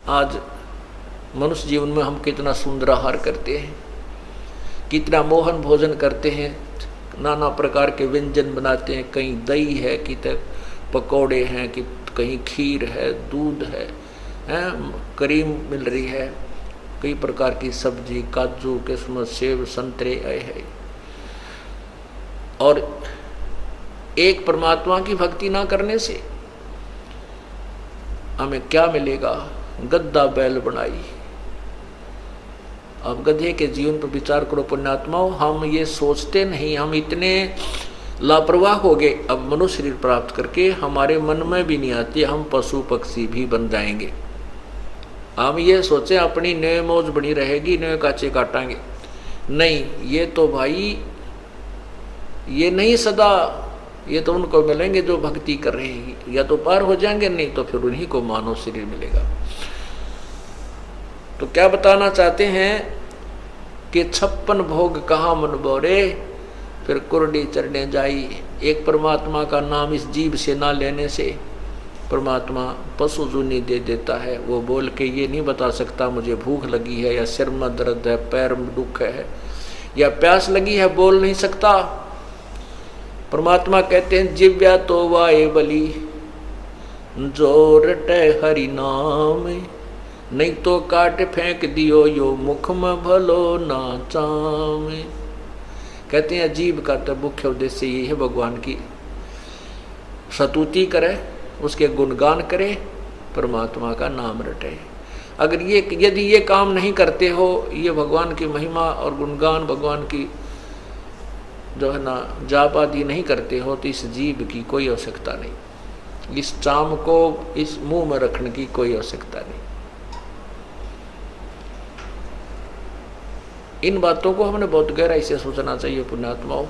आज मनुष्य जीवन में हम कितना सुंदर आहार करते हैं, कितना मोहन भोजन करते हैं, नाना प्रकार के व्यंजन बनाते हैं। कहीं दही है, कितने पकौड़े हैं, कि कहीं खीर है, दूध है, करीम मिल रही है, कई प्रकार की सब्जी, काजू, किस्मत, सेब, संतरे आए हैं। और एक परमात्मा की भक्ति ना करने से हमें क्या मिलेगा? गद्दा बैल बनाई। अब गधे के जीवन पर विचार करो पुण्यात्माओं। हम ये सोचते नहीं, हम इतने लापरवाह हो गए। अब मनुष्य शरीर प्राप्त करके हमारे मन में भी नहीं आती हम पशु पक्षी भी बन जाएंगे। हम ये सोचे अपनी नए मौज बनी रहेगी, नए काचे काटेंगे। नहीं, ये तो भाई ये नहीं सदा, ये तो उनको मिलेंगे जो भक्ति कर रहे हैं, या तो पार हो जाएंगे, नहीं तो फिर उन्हीं को मानव शरीर मिलेगा। तो क्या बताना चाहते हैं कि 56 भोग कहाँ मन बोरे, फिर कुरडी चढ़ने जाई। एक परमात्मा का नाम इस जीभ से ना लेने से परमात्मा पशु जूनी दे देता है। वो बोल के ये नहीं बता सकता मुझे भूख लगी है, या सिर में दर्द है, पैर में दुख है, या प्यास लगी है, बोल नहीं सकता। परमात्मा कहते हैं जिव्या तो वाए बली जो रटे हरि नाम, नहीं तो काट फेंक दियो यो मुख में भलो ना चाम। कहते हैं जीव का तो मुख्य उद्देश्य यही है भगवान की स्तुति करे, उसके गुणगान करे, परमात्मा का नाम रटे। अगर ये यदि ये काम नहीं करते हो, ये भगवान की महिमा और गुणगान, भगवान की जो है ना जाप आदि नहीं करते हो, तो इस जीव की कोई आवश्यकता नहीं, इस चाम को इस मुंह में रखने की कोई आवश्यकता नहीं। इन बातों को हमने बहुत गहराई से सोचना चाहिए पुण्यात्माओं।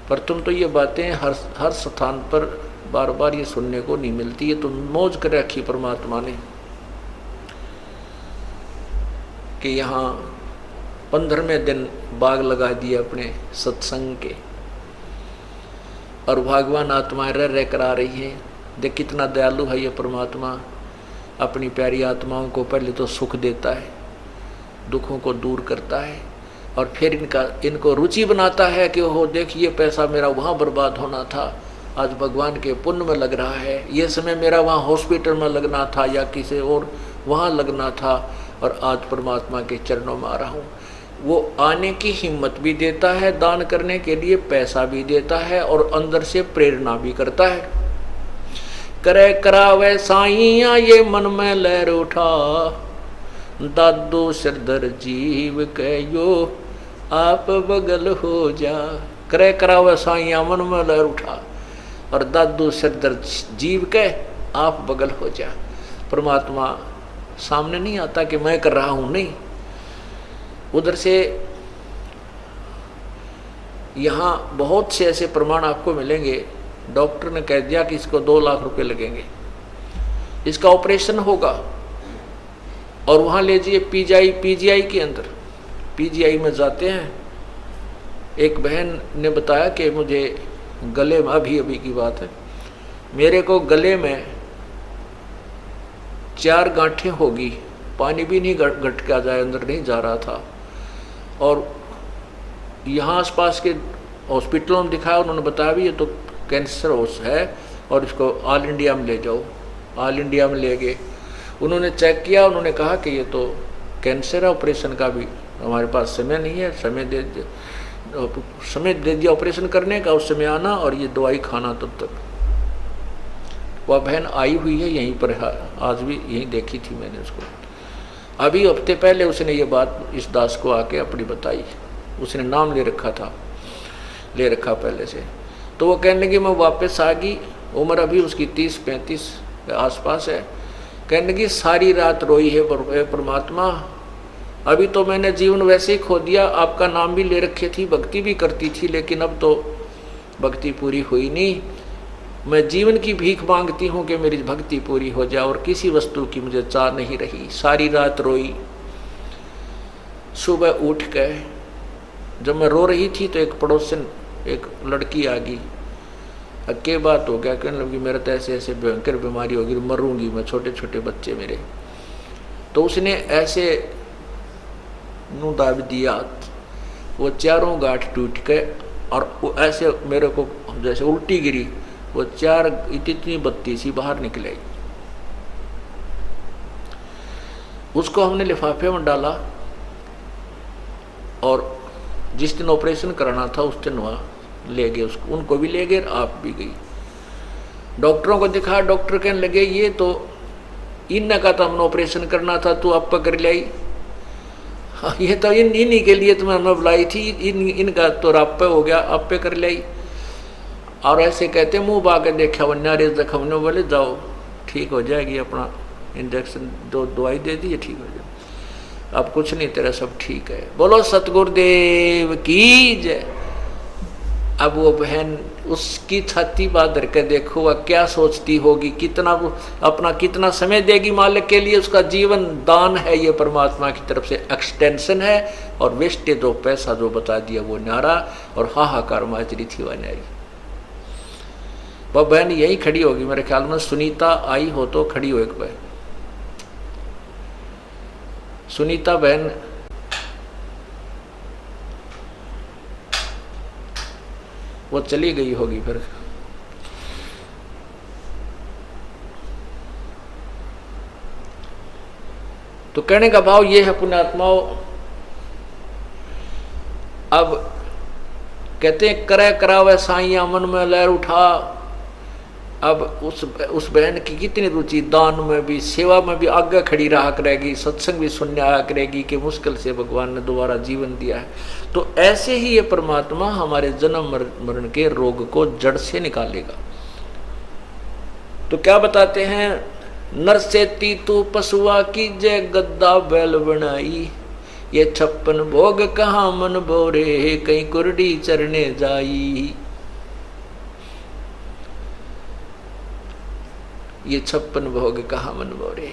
पर तुम तो ये बातें हर स्थान पर बार बार ये सुनने को नहीं मिलती है। तो मौज कर रखी परमात्मा ने कि यहाँ 15वें दिन बाग लगा दिए अपने सत्संग के, और भगवान आत्माएं रह रह कर आ रही है। देख कितना दयालु है ये परमात्मा, अपनी प्यारी आत्माओं को पहले तो सुख देता है, दुखों को दूर करता है, और फिर इनको रुचि बनाता है कि हो देख ये पैसा मेरा वहाँ बर्बाद होना था, आज भगवान के पुण्य में लग रहा है। ये समय मेरा वहाँ हॉस्पिटल में लगना था या किसी और वहाँ लगना था, और आज परमात्मा के चरणों में आ रहा हूँ। वो आने की हिम्मत भी देता है, दान करने के लिए पैसा भी देता है, और अंदर से प्रेरणा भी करता है। करे करावे साइया ये मन में लहर उठा, दादो सिरदर जीव कहो आप बगल हो जा। करे करावे साइया मन में लहर उठा, और दादू सिरदर जीव के आप बगल हो जा। परमात्मा सामने नहीं आता कि मैं कर रहा हूं, नहीं, उधर से यहाँ बहुत से ऐसे प्रमाण आपको मिलेंगे। डॉक्टर ने कह दिया कि इसको 2 लाख रुपए लगेंगे, इसका ऑपरेशन होगा, और वहाँ ले जाइए पीजीआई के अंदर। पीजीआई में जाते हैं, एक बहन ने बताया कि मुझे गले में, अभी की बात है, मेरे को गले में 4 गांठें होगी, पानी भी नहीं घट के जाए, अंदर नहीं जा रहा था। और यहाँ आसपास के हॉस्पिटलों में दिखाया, उन्होंने बताया भी ये तो कैंसर है, और इसको ऑल इंडिया में ले जाओ। ऑल इंडिया में ले गए, उन्होंने चेक किया, उन्होंने कहा कि ये तो कैंसर है, ऑपरेशन का भी हमारे पास समय नहीं है, समय दे दिया ऑपरेशन करने का, उस समय आना और ये दवाई खाना तब तक। वह बहन आई हुई है यहीं पर, आज भी यहीं देखी थी मैंने उसको। अभी हफ्ते पहले उसने ये बात इस दास को आके अपनी बताई, उसने नाम ले रखा पहले से। तो वो कहने लगी मैं वापस आ गई, उम्र अभी उसकी 30-35 के आसपास है। कहने लगी सारी रात रोई है परमात्मा, अभी तो मैंने जीवन वैसे ही खो दिया, आपका नाम भी ले रखे थी, भक्ति भी करती थी, लेकिन अब तो भक्ति पूरी हुई नहीं। मैं जीवन की भीख मांगती हूँ कि मेरी भक्ति पूरी हो जाए, और किसी वस्तु की मुझे चाह नहीं रही। सारी रात रोई। सुबह उठ गए, जब मैं रो रही थी तो एक पड़ोसन, एक लड़की आ गई, अक्के बात हो गया, कहने लगी मेरा तो ऐसे ऐसे भयंकर बीमारी होगी, मरूंगी मैं, छोटे छोटे बच्चे मेरे। तो उसने ऐसे नू दाब दिया, वो चारों गांठ टूट के और वो ऐसे मेरे को जैसे उल्टी गिरी, वो चार इतनी बत्ती सी बाहर निकल आई। उसको हमने लिफाफे में डाला और जिस दिन ऑपरेशन कराना था उस दिन वहाँ ले गए उसको, उनको भी ले गए, आप भी गई। डॉक्टरों को दिखा, डॉक्टर कहने लगे ये तो इनने का तो हमने ऑपरेशन करना था, तू आप कर लाई, ये तो इन्हीं के लिए तुम्हें हमने बुलाई थी, इनका तो राप हो गया, आप पे कर लाई। और ऐसे कहते मुंह बाके देखा वन्यारे जख्म ने, बोले जाओ ठीक हो जाएगी, अपना इंजेक्शन दवाई दे दी, ठीक हो जाए, अब कुछ नहीं, तेरा सब ठीक है। बोलो सतगुरुदेव की जय। अब वो बहन उसकी छाती बांध के देखो वह क्या सोचती होगी, कितना अपना कितना समय देगी मालिक के लिए। उसका जीवन दान है, ये परमात्मा की तरफ से एक्सटेंशन है, और वेस्टेज जो पैसा जो बता दिया वो न्यारा, और हाहाकार माजरी थी वह न्यारी। वह बहन यही खड़ी होगी मेरे ख्याल में, सुनीता आई हो तो खड़ी हो एक बहन, सुनीता बहन वो चली गई होगी फिर। तो कहने का भाव ये है पुण्यात्माओं, अब कहते हैं करे करावे साइया मन में लहर उठा। अब उस बहन की कितनी रुचि दान में भी, सेवा में भी आगे खड़ी रहा करेगी, सत्संग भी सुनने आया करेगी कि मुश्किल से भगवान ने दोबारा जीवन दिया है। तो ऐसे ही ये परमात्मा हमारे जन्म मरण के रोग को जड़ से निकालेगा। तो क्या बताते हैं, नर से तू पशुआ की जय गद्दा बैल बनाई, ये 56 भोग कहाँ मन बोरे, कहीं कुरडी चरने जाई। ये 56 भोग कहाँ मन बोरे।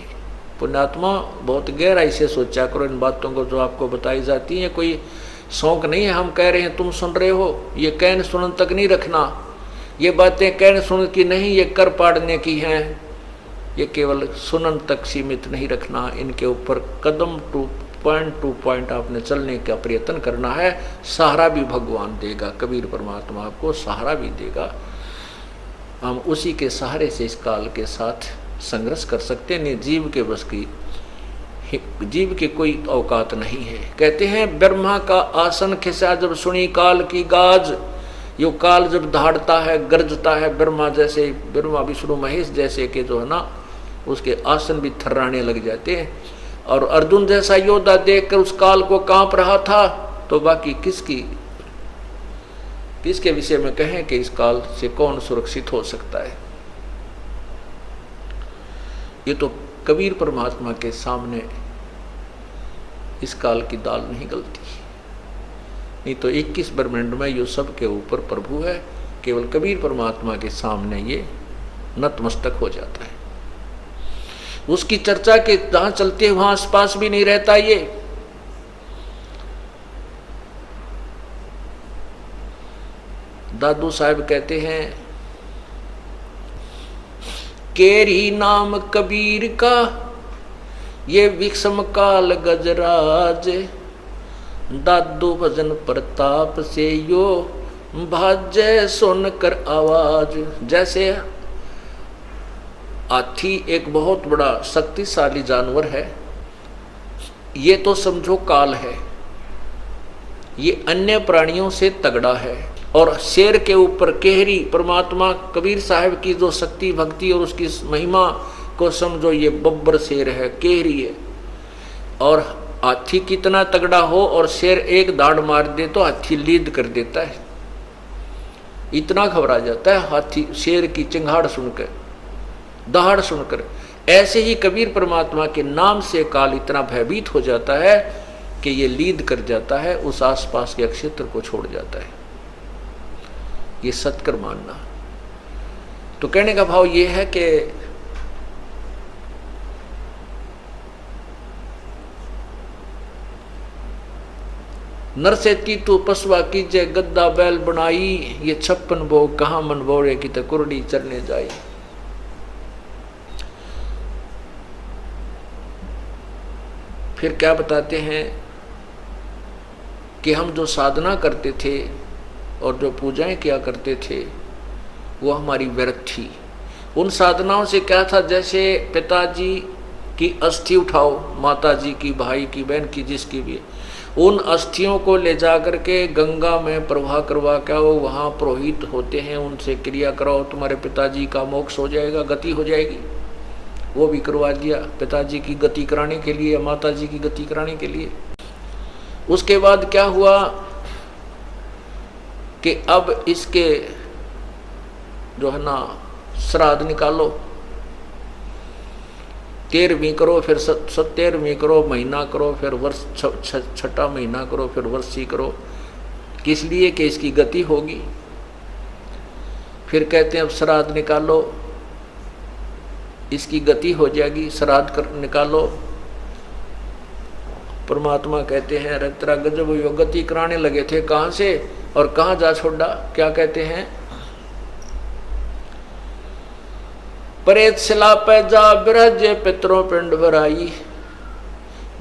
पुण्यात्मा बहुत गहराई से सोचा करो इन बातों को जो आपको बताई जाती है। कोई शौक नहीं है, हम कह रहे हैं तुम सुन रहे हो, ये कहन सुनन तक नहीं रखना। ये बातें कहन सुन की नहीं, ये कर पाड़ने की हैं, ये केवल सुनन तक सीमित नहीं रखना। इनके ऊपर कदम टू पॉइंट आपने चलने का प्रयत्न करना है। सहारा भी भगवान देगा, कबीर परमात्मा आपको सहारा भी देगा। हम उसी के सहारे से इस काल के साथ संघर्ष कर सकते हैं। जीव के बस की, जीव की कोई औकात नहीं है। कहते हैं ब्रह्मा का आसन खिसा जब सुनी काल की गाज। यो काल जब दहाड़ता है, गरजता है, ब्रह्मा जैसे, ब्रह्मा विष्णु महेश जैसे के जो है ना, उसके आसन भी थर्राने लग जाते हैं। और अर्जुन जैसा योद्धा देखकर उस काल को कांप रहा था, तो बाकी किसके विषय में कहें कि इस काल से कौन सुरक्षित हो सकता है। ये तो कबीर परमात्मा के सामने इस काल की दाल नहीं गलती, नहीं तो 21 ब्रह्मांड में ये सब के ऊपर प्रभु है। केवल कबीर परमात्मा के सामने ये नतमस्तक हो जाता है। उसकी चर्चा के जहां चलते वहां आसपास भी नहीं रहता ये। दादू साहब कहते हैं केरी नाम कबीर का ये विषम काल गजराज। दादू भजन प्रताप से यो भाज्य सुन कर आवाज। जैसे हाथी एक बहुत बड़ा शक्तिशाली जानवर है, ये तो समझो काल है, ये अन्य प्राणियों से तगड़ा है। और शेर के ऊपर केहरी परमात्मा कबीर साहब की जो शक्ति भक्ति और उसकी महिमा को समझो, ये बब्बर शेर है, केहरी है। और हाथी कितना तगड़ा हो और शेर एक दाड़ मार दे तो हाथी लीद कर देता है, इतना घबरा जाता है हाथी शेर की चिंगाड़ सुनकर, दहाड़ सुनकर। ऐसे ही कबीर परमात्मा के नाम से काल इतना भयभीत हो जाता है कि ये लीद कर जाता है, उस आसपास के क्षेत्र को छोड़ जाता है। ये सत्कर मानना। तो कहने का भाव ये है कि नर से तू पसवा कीजे गद्दा बैल बनाई, ये 56 भोग कहाँ मन बोरे की तो कुरडी चरने जाई। फिर क्या बताते हैं कि हम जो साधना करते थे और जो पूजाएं किया करते थे वो हमारी व्यर्थ थी। उन साधनाओं से क्या था, जैसे पिताजी की अस्थि उठाओ, माताजी की, भाई की, बहन की, जिसकी भी, उन अस्थियों को ले जा करके गंगा में प्रवाह करवा के आओ, वहाँ पुरोहित होते हैं, उनसे क्रिया कराओ, तुम्हारे पिताजी का मोक्ष हो जाएगा, गति हो जाएगी। वो भी करवा दिया पिताजी की गति कराने के लिए, माताजी की गति कराने के लिए। उसके बाद क्या हुआ कि अब इसके जो है ना श्राद्ध निकालो, 13वीं करो, फिर 17वीं करो, महीना करो, फिर वर्ष 6ठा महीना करो, फिर वर्षी करो। किस लिए कि इसकी गति होगी। फिर कहते हैं अब श्राद्ध निकालो, इसकी गति हो जाएगी, श्राद्ध निकालो। परमात्मा कहते हैं अरे तेरा गजब यो गति कराने लगे थे, कहाँ से और कहाँ जा छोड़ा। क्या कहते हैं, प्रेत शिला पे जा बिरज पितरों पिंड भराई,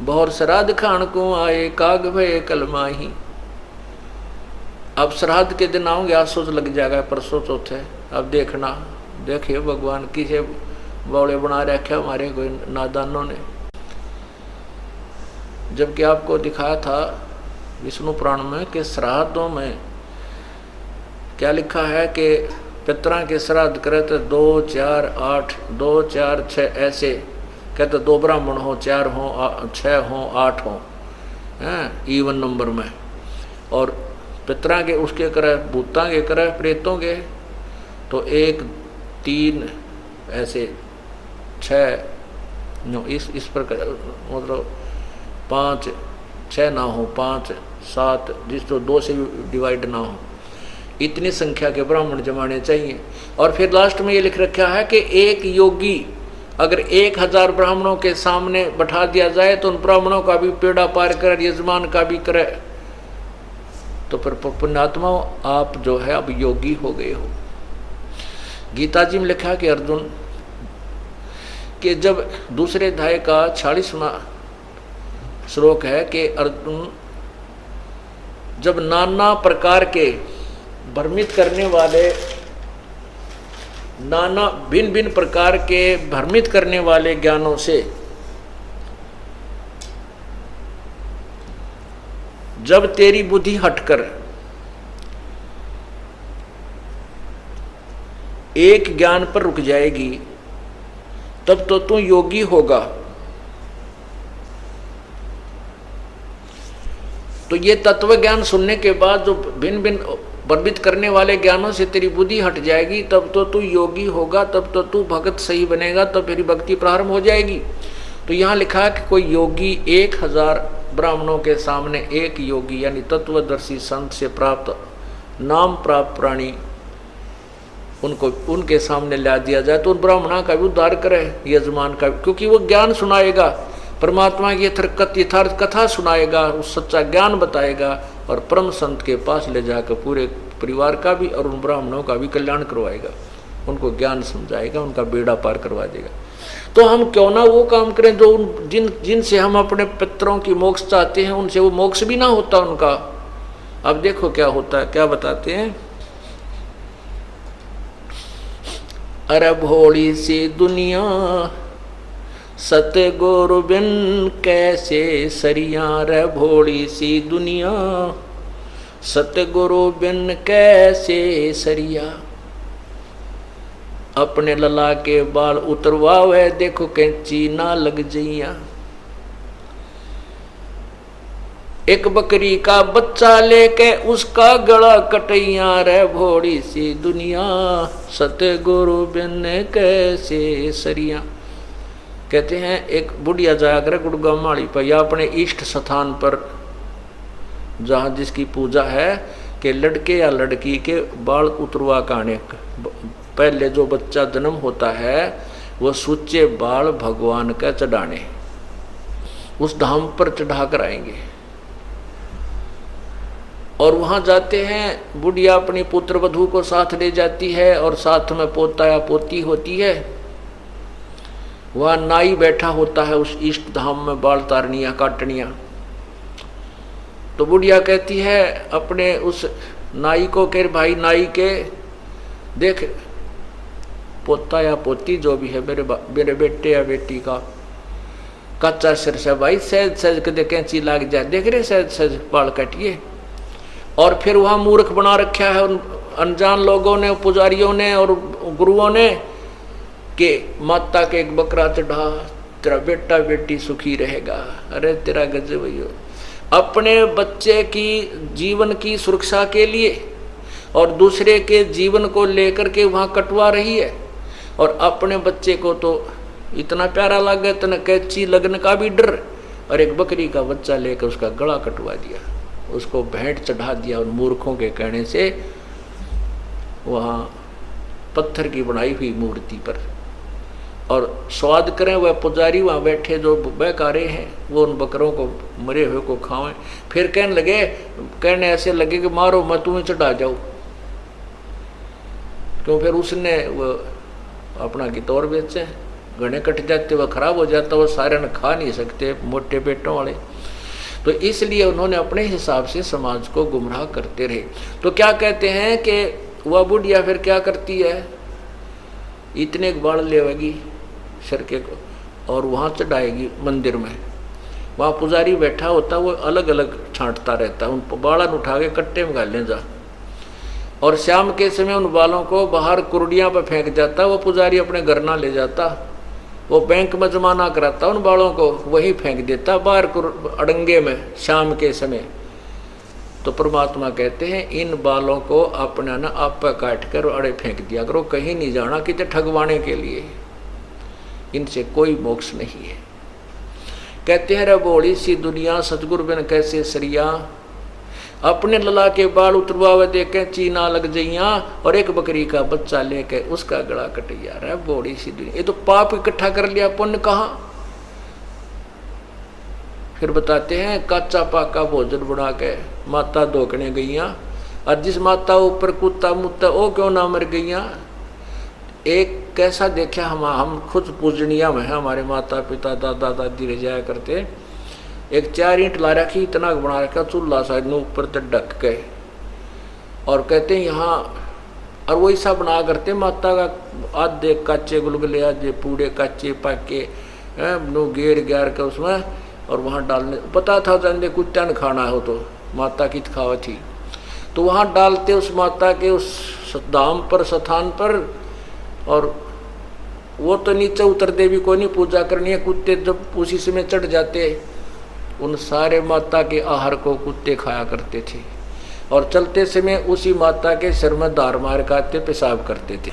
बहुर श्राद्ध खान को आए काग भय कलमाही। अब श्राद्ध के दिन आओगे, आज सोच लग जाएगा परसों चौथे। अब देखना, देखिए भगवान किसे बौड़े बना रखे हमारे कोई नादानों ने। जबकि आपको दिखाया था विष्णु पुराण में कि श्राद्धों में क्या लिखा है कि पितरा के श्राद्ध करे तो 2, 4, 8, 2, 4, 6 ऐसे कहते, 2 ब्राह्मण हो, 4 हो, 6 हो, 8 हो, इवन नंबर में। और पितरा के उसके करे, भूता के करे, प्रेतों के तो 1, 3 ऐसे 6 इस प्रकार, मतलब 5, 6 ना हो, 5, 7 जिस तो 2 से भी डिवाइड ना हो, इतनी संख्या के ब्राह्मण जमाने चाहिए। और फिर लास्ट में ये लिख रखा है कि एक योगी अगर 1000 ब्राह्मणों के सामने बैठा दिया जाए तो उन ब्राह्मणों का भी पेड़ा पार करे, यजमान का भी करे। तो फिर पुण्यात्मा आप जो है अब योगी हो गए हो। गीता जी में लिखा कि अर्जुन कि जब दूसरे अध्याय का 40वां श्लोक है कि अर्जुन जब नाना प्रकार के भ्रमित करने वाले, नाना भिन्न भिन्न प्रकार के भ्रमित करने वाले ज्ञानों से जब तेरी बुद्धि हटकर एक ज्ञान पर रुक जाएगी तब तो तू योगी होगा। तो ये तत्व ज्ञान सुनने के बाद जो भिन्न भिन्न भ्रमित करने वाले ज्ञानों से तेरी बुद्धि हट जाएगी तब तो तू योगी होगा, तब तो तू भगत सही बनेगा, तब तेरी भक्ति प्रारंभ हो जाएगी। तो यहाँ लिखा है कि कोई योगी 1000 ब्राह्मणों के सामने एक योगी यानी तत्वदर्शी संत से प्राप्त नाम प्राप्त प्राणी उनको उनके सामने ला दिया जाए तो उन ब्राह्मणा का भी उद्धार करे, यजमान का भी, क्योंकि वो ज्ञान सुनाएगा, परमात्मा की यथार्थ कथा सुनाएगा, उस सच्चा ज्ञान बताएगा और परम संत के पास ले जाकर पूरे परिवार का भी और उन ब्राह्मणों का भी कल्याण करवाएगा, उनको ज्ञान समझाएगा, उनका बेड़ा पार करवा देगा। तो हम क्यों ना वो काम करें जो उन जिनसे हम अपने पितरों की मोक्ष चाहते हैं, उनसे वो मोक्ष भी ना होता उनका। अब देखो क्या होता है, क्या बताते हैं, अरे भोली सी दुनिया सतगुरु बिन कैसे सरिया, रे भोली सी दुनिया सतगुरु बिन कैसे सरिया। अपने लला के बाल उतरवावे देखो कैंची ना लग जइया। एक बकरी का बच्चा लेके उसका गला कटैया, रे भोली सी दुनिया सतगुरु बिन कैसे सरिया। कहते हैं एक बुढ़िया जाया करे गुड़गांव माड़ी पर या अपने इष्ट स्थान पर जहाँ जिसकी पूजा है कि लड़के या लड़की के बाल उतरवा काने, पहले जो बच्चा जन्म होता है वो सूचे बाल भगवान का चढ़ाने उस धाम पर चढ़ा कर आएंगे। और वहां जाते हैं, बुढ़िया अपनी पुत्र वधू को साथ ले जाती है और साथ में पोता या पोती होती है। वहां नाई बैठा होता है उस इष्ट धाम में बाल तारनियां काटनियां। तो बुढ़िया कहती है अपने उस नाई को कि भाई नाई के देख, पोता या पोती जो भी है मेरे बेटे या बेटी का कच्चा सिर से भाई सहज सहज कदे कैंची लाग जाए, देख रहे सहज सहज बाल काटिए। और फिर वहां मूर्ख बना रखा है उन अनजान लोगों ने, पुजारियों ने और गुरुओं ने कि माता के एक बकरा चढ़ा, तेरा बेटा बेटी सुखी रहेगा। अरे तेरा गजब भैया, अपने बच्चे की जीवन की सुरक्षा के लिए और दूसरे के जीवन को लेकर के वहां कटवा रही है। और अपने बच्चे को तो इतना प्यारा लगा, इतना कैची लगने का भी डर, और एक बकरी का बच्चा लेकर उसका गला कटवा दिया, उसको भेंट चढ़ा दिया उन मूर्खों के कहने से वहां पत्थर की बनाई हुई मूर्ति पर। और स्वाद करें वह पुजारी वहां बैठे जो बहकारे हैं, वो उन बकरों को मरे हुए को खावें। फिर कहने ऐसे लगे कि मारो मैं तुम्हें चढ़ा जाऊं, क्यों फिर उसने वो अपना गितौर बेचे, घने कट जाते, वह खराब हो जाता, वो सारे न खा नहीं सकते मोटे पेटों वाले। तो इसलिए उन्होंने अपने हिसाब से समाज को गुमराह करते रहे। तो क्या कहते हैं कि वह बुढ़िया फिर क्या करती है, इतने बाल लेवेगी सिर के को और वहाँ चढ़ाएगी मंदिर में। वहाँ पुजारी बैठा होता, वो अलग अलग छांटता रहता, उन बालन उठा के कट्टे में गालें जा, और शाम के समय उन बालों को बाहर कुर्डियाँ पर फेंक जाता। वो पुजारी अपने घर ना ले जाता, वो बैंक में जमा ना कराता, उन बालों को वही फेंक देता बाहर अड़ंगे में शाम के समय। तो परमात्मा कहते हैं इन बालों को अपना ना आप पर काट कर अड़े फेंक दिया करो, कहीं नहीं जाना कि ठगवाने के लिए, इनसे कोई मोक्ष नहीं है। कहते हैं रे बोली सी दुनिया सतगुरु बिन कैसे सरिया, अपने लला के बाल उतरवावे देखे चीना लग जइया, और एक बकरी का बच्चा लेके उसका गला कटिया। रे बोली सी दुनिया, ये तो पाप इकट्ठा कर लिया, पुण्य कहाँ। फिर बताते हैं कच्चा पाका भोजन बना के माता धोकने गईया, और जिस माता ऊपर कुत्ता मुत्ता वो क्यों ना मर गईया। एक कैसा देखा, हम खुद पूजनिया में है, हमारे माता पिता दादा दादी रह जाया करते, एक 4 ईंट ला रखी, इतना बना रखा चूल्हा साइड में ऊपर तक ढक के, और कहते हैं यहाँ, और वो ऐसा बना करते माता का आधे कच्चे गुलगुले आधे पूरे कच्चे पाके नो गेर गार के उसमें, और वहाँ डालने पता था जाने कुत्ता न खाना हो तो माता की खावा थी, तो वहाँ डालते उस माता के उस धाम पर स्थान पर। और वो तो नीचे उतर दे भी कोई नहीं, पूजा करनी है, कुत्ते जब उसी समय चढ़ जाते, उन सारे माता के आहार को कुत्ते खाया करते थे, और चलते समय उसी माता के सिर में धार मार काटते पेशाब करते थे।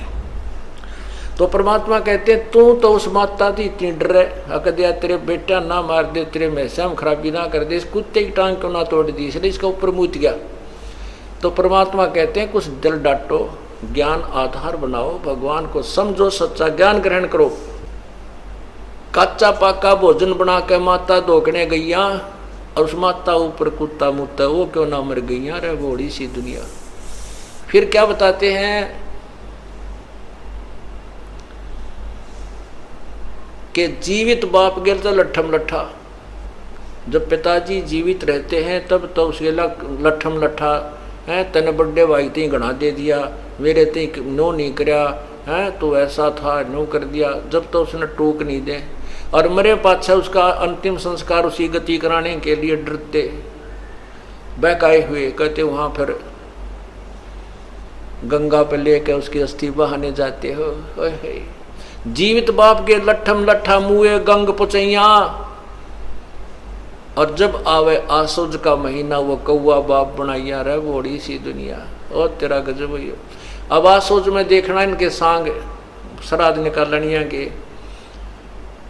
तो परमात्मा कहते हैं तू तो उस माता की इतनी डर है, अकदिया तेरे बेटा ना मार दे, तेरे मैसाम खराबी ना कर दे, इस कुत्ते की टांग क्यों ना तोड़ दी, इसलिए इसका ऊपर मूत गया। तो परमात्मा कहते हैं कुछ दिल डांटो, ज्ञान आधार बनाओ, भगवान को समझो, सच्चा ज्ञान ग्रहण करो। कच्चा पाका भोजन बना के माता धोकने गईया, और उस माता ऊपर कुत्ता मुत्ता वो क्यों ना मर गईया। रे बड़ी सी दुनिया। फिर क्या बताते हैं कि जीवित बाप गेल तो लट्ठम लट्ठा, जब पिताजी जीवित रहते हैं तब तो उसके लट्ठम लट्ठा है, तने बड़े भाई ती गणा दे दिया, मेरे ती नो नहीं कराया है, तो ऐसा था नो कर दिया, जब तो उसने टूक नहीं दे। और मरे पाछा उसका अंतिम संस्कार उसी गति कराने के लिए डरते बहकाए हुए, कहते वहाँ फिर गंगा पे लेकर उसकी अस्थि बहाने जाते हो। जीवित बाप के लट्ठम लट्ठा मुए गंग पुचैया, और जब आवे आसुज का महीना वो कौआ बाप बनाइया। रहे बड़ी सी दुनिया, और तेरा गजब ही। अब आसुज में देखना इनके सांग श्राद्ध निकालनिया के,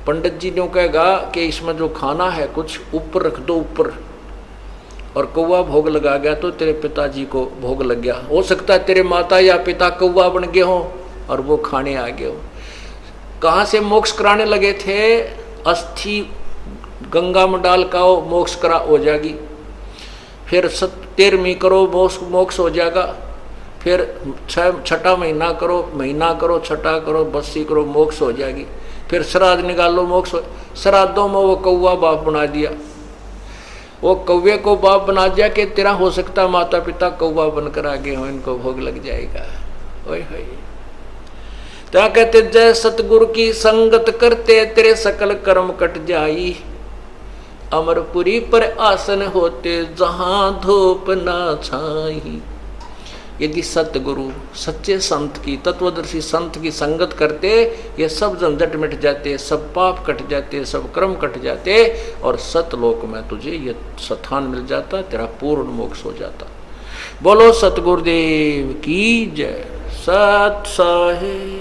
पंडित जी ने कहेगा कि इसमें जो खाना है कुछ ऊपर रख दो ऊपर, और कौवा भोग लगा गया तो तेरे पिताजी को भोग लग गया। हो सकता है तेरे माता या पिता कौवा बन गए हो और वो खाने आ गए हो। कहाँ से मोक्ष कराने लगे थे? अस्थि गंगा में डाल का मोक्ष करा हो जाएगी। फिर 13वीं करो मोक्ष हो जाएगा, फिर 6ठा महीना करो, छठा करो, 32 करो, मोक्ष हो जाएगी। फिर श्राद्ध निकालो, मोक्ष हो। श्राद्धों में वो कौवा बाप बना दिया, वो कौवे को बाप बना दिया कि तेरा हो सकता माता पिता कौवा बनकर आगे हो, इनको भोग लग जाएगा। ओए होए, क्या कहते, जय सतगुरु की संगत करते तेरे सकल कर्म कट जाई, अमरपुरी पर आसन होते जहां धूप ना छाई। यदि सतगुरु सच्चे संत की, तत्वदर्शी संत की संगत करते, ये सब झंझट मिट जाते, सब पाप कट जाते, सब कर्म कट जाते, और सतलोक में तुझे ये स्थान मिल जाता, तेरा पूर्ण मोक्ष हो जाता। बोलो सतगुरुदेव की जय। सत साहिब।